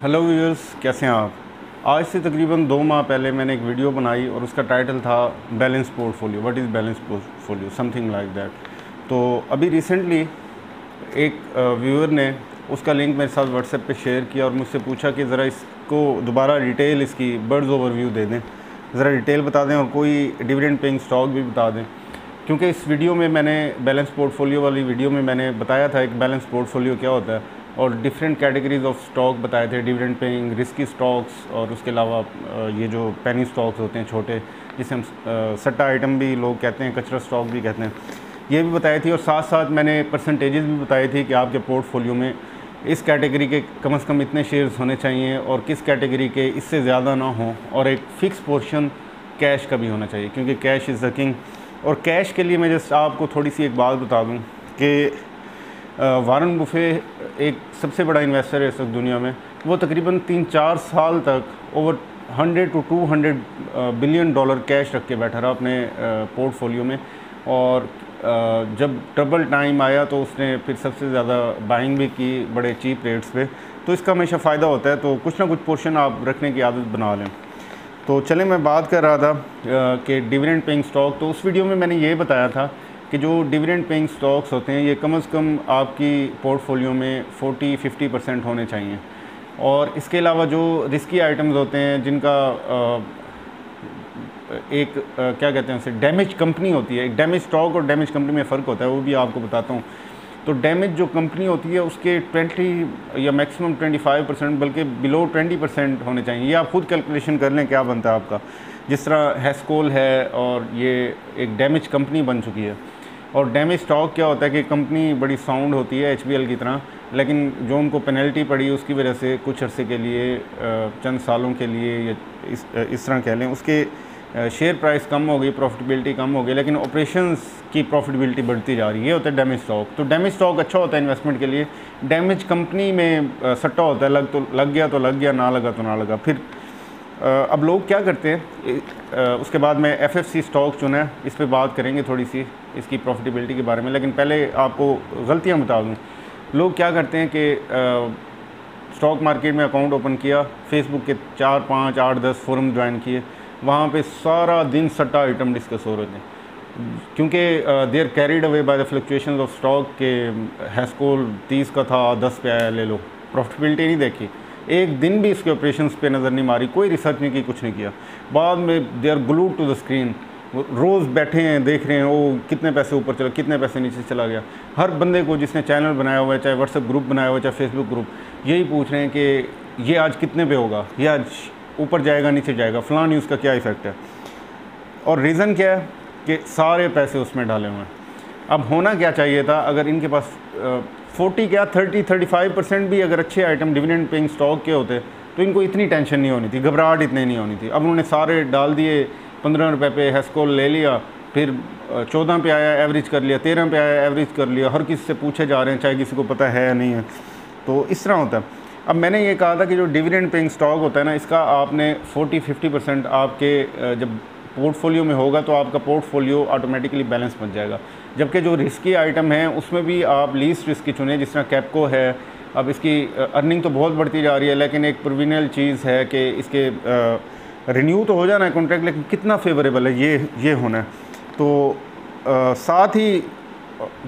Hello viewers, कैसे हैं आप। आज से तकरीबन 2 माह पहले मैंने एक वीडियो बनाई और उसका टाइटल था balance portfolio, what is balance portfolio, something like that. तो अभी रिसेंटली एक व्यूअर ने उसका लिंक मेरे साथ व्हाट्सएप पे शेयर किया और मुझसे पूछा कि ज़रा इसको दोबारा डिटेल, इसकी बर्ड्स ओवरव्यू दे दें, ज़रा डिटेल बता दें और कोई डिविडेंड पेइंग स्टॉक भी बता दें। क्योंकि इस वीडियो में मैंने बैलेंस पोर्टफोलियो वाली वीडियो में मैंने बताया था एक बैलेंस पोर्टफोलियो क्या होता है और डिफरेंट कैटेगरीज ऑफ स्टॉक बताए थे, डिविडेंड पेइंग, रिस्की स्टॉक्स और उसके अलावा ये जो पेनी स्टॉक्स होते हैं छोटे, जिसे हम सट्टा आइटम भी लोग कहते हैं, कचरा स्टॉक भी कहते हैं, ये भी बताई थी। और साथ साथ मैंने परसेंटेजेस भी बताई थी कि आपके पोर्टफोलियो में इस कैटेगरी के कम से कम इतने शेयर्स होने चाहिए और किस कैटेगरी के इससे ज़्यादा ना हो, और एक फ़िक्स पोर्शन कैश का भी होना चाहिए क्योंकि कैश इज़ द किंग। और कैश के लिए मैं जस्ट आपको थोड़ी सी एक बात बता दूं कि वारन बुफे एक सबसे बड़ा इन्वेस्टर है इस वक्त दुनिया में। वो तकरीबन 3-4 साल तक over 100 to 200 billion dollar cash रख के बैठा रहा अपने पोर्टफोलियो में। और जब ट्रबल टाइम आया तो उसने फिर सबसे ज़्यादा बाइंग भी की बड़े चीप रेट्स पे। तो इसका हमेशा फ़ायदा होता है, तो कुछ ना कुछ पोर्शन आप रखने की आदत बना लें। तो चलें, मैं बात कर रहा था कि डिविडेंड पेइंग स्टॉक। तो उस वीडियो में मैंने ये बताया था कि जो डिविडेंड पेइंग स्टॉक्स होते हैं ये कम से कम आपकी पोर्टफोलियो में 40-50% होने चाहिए। और इसके अलावा जो रिस्की आइटम्स होते हैं जिनका क्या कहते हैं उसे, डैमेज कंपनी होती है। एक डैमेज स्टॉक और डैमेज कंपनी में फ़र्क होता है, वो भी आपको बताता हूँ। तो डैमेज जो कंपनी होती है उसके 20 या मैक्सिमम 25%, बल्कि बिलो 20% होने चाहिए। ये आप खुद कैलकुलेशन कर लें क्या बनता है आपका। जिस तरह हैस्कोल है और ये एक डैमेज कंपनी बन चुकी है। और डैमेज स्टॉक क्या होता है कि कंपनी बड़ी साउंड होती है HBL की तरह, लेकिन जो उनको पेनल्टी पड़ी उसकी वजह से कुछ अरसे के लिए, चंद सालों के लिए, या इस तरह कह लें, उसके शेयर प्राइस कम हो गई, प्रॉफिटेबिलिटी कम हो गई, लेकिन ऑपरेशंस की प्रॉफिटेबिलिटी बढ़ती जा रही है। ये होता है डैमेज स्टॉक। तो डैमेज स्टॉक अच्छा होता है इन्वेस्टमेंट के लिए। डैमेज कंपनी में सट्टा होता है, लग गया तो लग गया, ना लगा तो ना लगा। फिर अब लोग क्या करते हैं, उसके बाद मैं FFC स्टॉक चुना है, इस पे बात करेंगे थोड़ी सी इसकी प्रॉफिटेबिलिटी के बारे में। लेकिन पहले आपको गलतियाँ बता दूँ। लोग क्या करते हैं कि स्टॉक मार्केट में अकाउंट ओपन किया, फेसबुक के 4, 5, 8, 10 फोरम ज्वाइन किए, वहाँ पे सारा दिन सट्टा आइटम डिस्कस हो रहे थे क्योंकि they are carried away by the fluctuations of stock के हैस्कोल 30 का था, 10 पे आया, ले लो। प्रॉफिटेबिलिटी नहीं देखी, एक दिन भी इसके ऑपरेशंस पे नज़र नहीं मारी, कोई रिसर्च नहीं की, कुछ नहीं किया। बाद में they are glued to the screen, रोज़ बैठे हैं, देख रहे हैं वो कितने पैसे ऊपर चला, कितने पैसे नीचे चला गया। हर बंदे को जिसने चैनल बनाया हुआ है, चाहे व्हाट्सएप ग्रुप बनाया हुआ है, चाहे फेसबुक ग्रुप, यही पूछ रहे हैं कि ये आज कितने पे होगा, ये आज ऊपर जाएगा, नीचे जाएगा, फ़लाँ न्यूज़ का क्या इफ़ेक्ट है। और रीज़न क्या है कि सारे पैसे उसमें डाले हुए हैं। अब होना क्या चाहिए था, अगर इनके पास 40 क्या 30-35% भी अगर अच्छे आइटम डिविडेंड पेइंग स्टॉक के होते तो इनको इतनी टेंशन नहीं होनी थी, घबराहट इतनी नहीं होनी थी। अब उन्होंने सारे डाल दिए, 15 रुपये पे हैस्कोल ले लिया, फिर 14 पे आया एवरेज कर लिया, 13 पे आया एवरेज कर लिया, हर किसी से पूछे जा रहे हैं, चाहे किसी को पता है या नहीं है। तो इस तरह होता है। अब मैंने ये कहा था कि जो डिविडेंड पेइंग स्टॉक होता है ना, इसका आपने 40-50% आपके जब पोर्टफोलियो में होगा तो आपका पोर्टफोलियो ऑटोमेटिकली बैलेंस बन जाएगा। जबकि जो रिस्की आइटम हैं उसमें भी आप लीस्ट रिस्क की चुनें, जिस तरह कैपको है। अब इसकी अर्निंग तो बहुत बढ़ती जा रही है, लेकिन एक प्रोविजनल चीज़ है कि इसके रिन्यू तो हो जाना है कॉन्ट्रैक्ट, लेकिन कितना फेवरेबल है ये होना है। तो साथ ही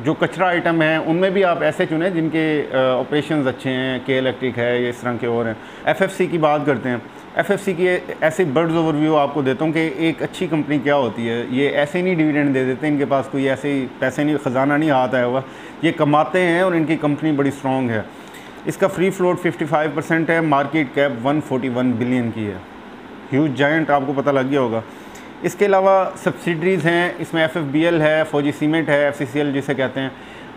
जो कचरा आइटम है उनमें भी आप ऐसे चुने जिनके ऑपरेशंस अच्छे हैं, के इलेक्ट्रिक है, ये इस तरह के और हैं। FFC की बात करते हैं। FFC की ऐसे बर्ड्स ओवरव्यू आपको देता हूँ कि एक अच्छी कंपनी क्या होती है। ये ऐसे ही नहीं डिविडेंड दे देते, इनके पास कोई ऐसे ही पैसे नहीं, ख़जाना नहीं हाथ आया हुआ, ये कमाते हैं और इनकी कंपनी बड़ी स्ट्रॉन्ग है। इसका फ्री फ्लोट 55% है, मार्केट कैप 141 बिलियन की है, ह्यूज जायंट, आपको पता लग गया होगा। इसके अलावा सब्सिडरीज़ हैं, इसमें FFBL है, फौजी सीमेंट है, FCCL जिसे कहते हैं।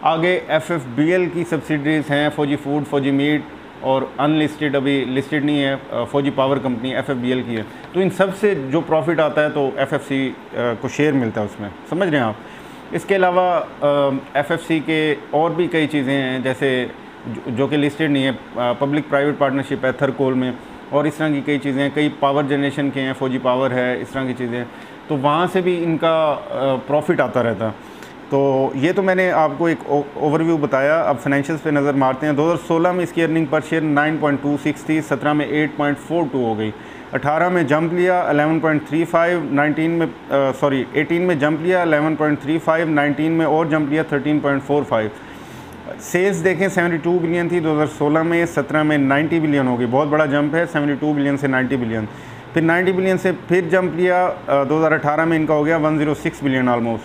आगे FFBL की सब्सिडरीज़ हैं, फौजी फूड, फौजी मीट, और अनलिस्टेड, अभी लिस्टेड नहीं है, फौजी पावर कंपनी FFBL की है। तो इन सब से जो प्रॉफिट आता है तो FFC को शेयर मिलता है उसमें, समझ रहे हैं आप। इसके अलावा FFC के और भी कई चीज़ें हैं, जैसे जो कि लिस्टेड नहीं है, पब्लिक प्राइवेट पार्टनरशिप है थरकोल में, और इस तरह की कई चीज़ें, कई पावर जनरेशन के हैं, फौजी पावर है, इस तरह की चीज़ें। तो वहाँ से भी इनका प्रॉफिट आता रहता है। तो ये तो मैंने आपको एक ओवरव्यू बताया। अब फाइनेंशियल्स पे नज़र मारते हैं। 2016 में इसकी अर्निंग पर शेयर 9.26 थी, 17 में 8.42 हो गई, 18 में जंप लिया 11.35, 19 में 18 में जंप लिया 11.35, 19 में और जंप लिया 13.45। सेल्स देखें 72 बिलियन थी 2016 में, 17 में 90 बिलियन हो गई, बहुत बड़ा जंप है 72 बिलियन से 90 बिलियन। फिर 90 बिलियन से फिर जंप लिया 2018 में इनका हो गया 106 बिलियन ऑलमोस्ट,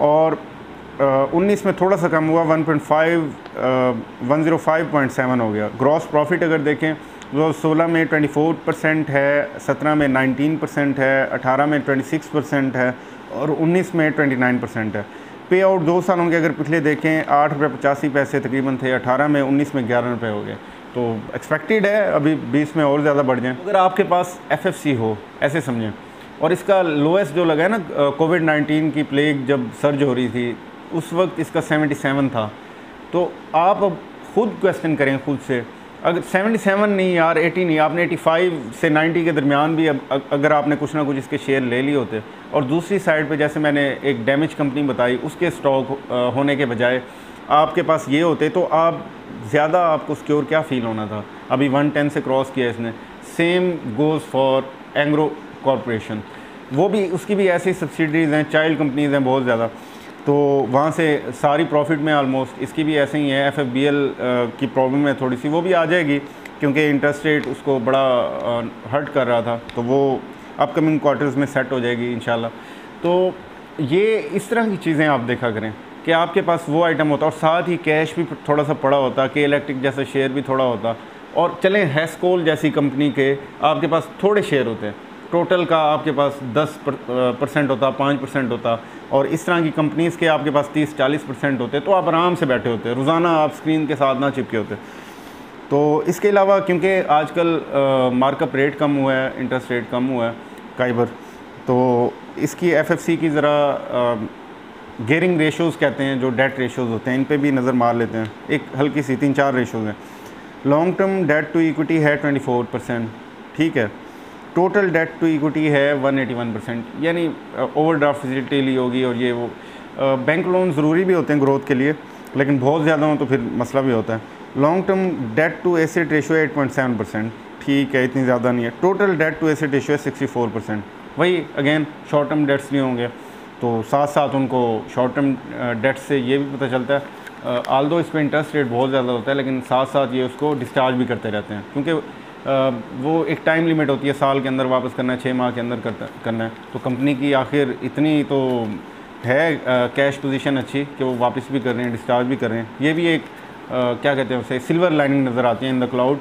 और 19 में थोड़ा सा कम हुआ 105.7 हो गया। ग्रॉस प्रॉफिट अगर देखें 2016 में 24% है, 17 में 19% है, 18 में 26% है और 19 में 29% है। पे आउट 2 सालों के अगर पिछले देखें 8.85 तकरीबन थे 18 में, 19 में 11 रुपये हो गए। तो एक्सपेक्टेड है अभी 20 में और ज़्यादा बढ़ जाएँ। अगर आपके पास FFC हो, ऐसे समझें, और इसका लोएस्ट जो लगा है ना, कोविड-19 की प्लेग जब सर्ज हो रही थी उस वक्त इसका 77 था। तो आप अब खुद क्वेश्चन करें खुद से, अगर 77 नहीं यार 80 नहीं, आपने 85 से 90 के दरमियान भी अगर आपने कुछ ना कुछ इसके शेयर ले लिए होते, और दूसरी साइड पे जैसे मैंने एक डैमेज कंपनी बताई उसके स्टॉक होने के बजाय आपके पास ये होते, तो आप ज़्यादा आपको सिक्योर क्या फ़ील होना था। अभी 110 से क्रॉस किया इसने। Same goes for Engro corporation, वो भी उसकी भी ऐसी सब्सिडरीज़ हैं, चाइल्ड कंपनीज़ हैं बहुत ज़्यादा, तो वहाँ से सारी प्रॉफिट में ऑलमोस्ट इसकी भी ऐसे ही है। FFBL की प्रॉब्लम है थोड़ी सी, वो भी आ जाएगी क्योंकि इंटरेस्ट रेट उसको बड़ा हर्ट कर रहा था, तो वो अपकमिंग क्वार्टर्स में सेट हो जाएगी इंशाल्लाह। तो ये इस तरह की चीज़ें आप देखा करें कि आपके पास वो आइटम होता और साथ ही कैश भी थोड़ा सा पड़ा होता, के इलेक्ट्रिक जैसा शेयर भी थोड़ा होता, और चलें हेस्कोल जैसी कंपनी के आपके पास थोड़े शेयर होते हैं, टोटल का आपके पास 10% होता, 5% होता, और इस तरह की कंपनीज़ के आपके पास 30-40% होते, तो आप आराम से बैठे होते, रोज़ाना आप स्क्रीन के साथ ना चिपके होते। तो इसके अलावा क्योंकि आजकल मार्कअप रेट कम हुआ है, इंटरेस्ट रेट कम हुआ है काइबर, तो इसकी FFC की ज़रा गेयरिंग रेशोज़ कहते हैं, जो डेट रेशोज़ होते हैं, इन पे भी नज़र मार लेते हैं। एक हल्की सी 3-4 रेशोज़ हैं। Long term debt to equity है 24%, ठीक है। टोटल डेट टू इक्विटी है 181%, यानी ओवरड्राफ्ट फैसिलिटी ली होगी, और ये वो बैंक लोन ज़रूरी भी होते हैं ग्रोथ के लिए, लेकिन बहुत ज़्यादा हो तो फिर मसला भी होता है। Long term debt to asset ratio है 8.7%, ठीक है, इतनी ज़्यादा नहीं है। Total debt to asset ratio है 64%। वही अगेन शॉर्ट टर्म डेट्स नहीं होंगे, तो साथ साथ उनको शॉर्ट टर्म डेट से ये भी पता चलता है, आल्दो इस पर इंटरेस्ट रेट बहुत ज़्यादा होता है, लेकिन साथ साथ ये उसको डिस्चार्ज भी करते रहते हैं, क्योंकि वो एक टाइम लिमिट होती है, साल के अंदर वापस करना है, 6 माह के अंदर करना है। तो कंपनी की आखिर इतनी तो है कैश पोजीशन अच्छी कि वो वापस भी कर रहे हैं, डिस्चार्ज भी कर रहे हैं। ये भी एक क्या कहते हैं उसे, सिल्वर लाइनिंग नज़र आती है इन द क्लाउड।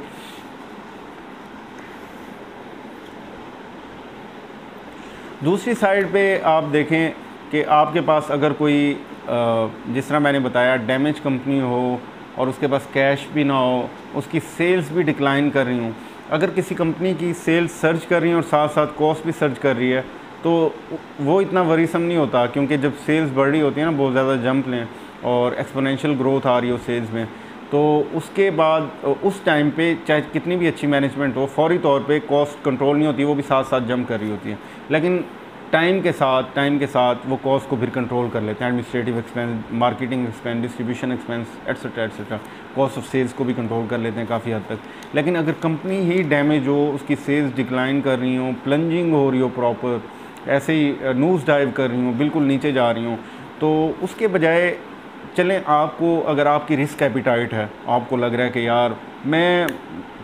दूसरी साइड पे आप देखें कि आपके पास अगर कोई जिस तरह मैंने बताया डैमेज कंपनी हो और उसके पास कैश भी ना हो, उसकी सेल्स भी डिक्लाइन कर रही हूँ, अगर किसी कंपनी की सेल्स सर्च कर रही है और साथ साथ कॉस्ट भी सर्च कर रही है, तो वो इतना वरीसम नहीं होता, क्योंकि जब सेल्स बढ़ रही होती है ना, बहुत ज़्यादा जंप लें और एक्सपोनेंशियल ग्रोथ आ रही हो सेल्स में, तो उसके बाद उस टाइम पे चाहे कितनी भी अच्छी मैनेजमेंट हो, फौरी तौर पे कॉस्ट कंट्रोल नहीं होती, वो भी साथ साथ जंप कर रही होती है। लेकिन टाइम के साथ वो कॉस्ट को फिर कंट्रोल कर लेते हैं, administrative expense, marketing expense, distribution expense, etcetera, cost of sales को भी कंट्रोल कर लेते हैं काफ़ी हद तक। लेकिन अगर कंपनी ही डैमेज हो, उसकी सेल्स डिक्लाइन कर रही हो, प्लंजिंग हो रही हो, प्रॉपर ऐसे ही नोज़ डाइव कर रही हो, बिल्कुल नीचे जा रही हो, तो उसके बजाय चलें, आपको अगर आपकी रिस्क एपिटाइट है, आपको लग रहा है कि यार मैं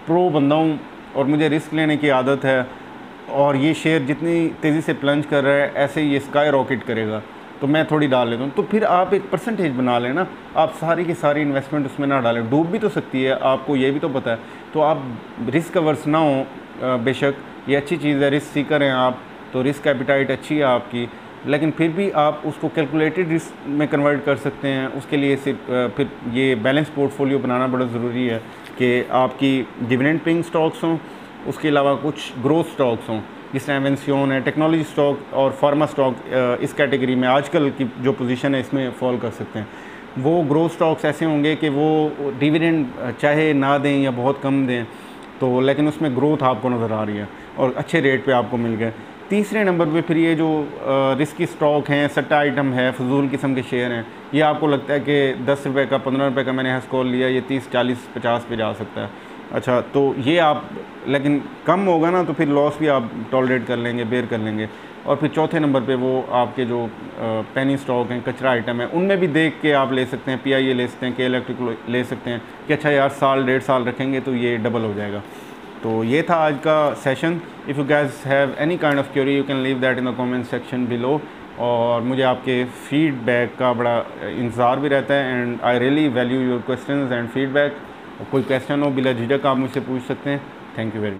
प्रो बंदा हूँ और मुझे रिस्क लेने की आदत है, और ये शेयर जितनी तेज़ी से प्लंज कर रहा है ऐसे ही ये स्काई रॉकेट करेगा, तो मैं थोड़ी डाल लेता हूँ, तो फिर आप एक परसेंटेज बना लें ना, आप सारी की सारी इन्वेस्टमेंट उसमें ना डालें, डूब भी तो सकती है, आपको ये भी तो पता है। तो आप रिस्क अवर्स ना हो, बेशक ये अच्छी चीज़ है, रिस्क सीकर हैं आप, तो रिस्क एपिटाइट अच्छी है आपकी, लेकिन फिर भी आप उसको कैलकुलेटेड रिस्क में कन्वर्ट कर सकते हैं। उसके लिए सिर्फ फिर ये बैलेंस पोर्टफोलियो बनाना बड़ा ज़रूरी है कि आपकी डिविडेंड पेइंग स्टॉक्स हों, उसके अलावा कुछ ग्रोथ स्टॉक्स हों, जिस तरह एवेंसियोन है, टेक्नोलॉजी स्टॉक और फार्मा स्टॉक इस कैटेगरी में आजकल की जो पोजीशन है इसमें फॉल कर सकते हैं। वो ग्रोथ स्टॉक्स ऐसे होंगे कि वो डिविडेंड चाहे ना दें या बहुत कम दें, तो लेकिन उसमें ग्रोथ आपको नज़र आ रही है और अच्छे रेट पे आपको मिल गए। तीसरे नंबर पे फिर ये जो रिस्की स्टॉक हैं, सट्टा आइटम है, फजूल किस्म के शेयर हैं, ये आपको लगता है कि 10 रुपये का 15 रुपये का मैंने हैश कॉल लिया, ये 30 40 50 पे जा सकता है। अच्छा, तो ये आप, लेकिन कम होगा ना तो फिर लॉस भी आप टॉलरेट कर लेंगे, बेयर कर लेंगे। और फिर चौथे नंबर पे वो आपके जो पेनी स्टॉक हैं, कचरा आइटम है, उनमें भी देख के आप ले सकते हैं, PIA ले सकते हैं, के इलेक्ट्रिक ले सकते हैं कि अच्छा यार साल 1.5 साल रखेंगे तो ये डबल हो जाएगा। तो ये था आज का session. If you guys have any kind of query you can leave that in the comment section below. और मुझे आपके फीडबैक का बड़ा इंतज़ार भी रहता है and I really value your questions and feedback. कोई क्वेश्चन हो बिला झिझक आप मुझसे पूछ सकते हैं। Thank you very much.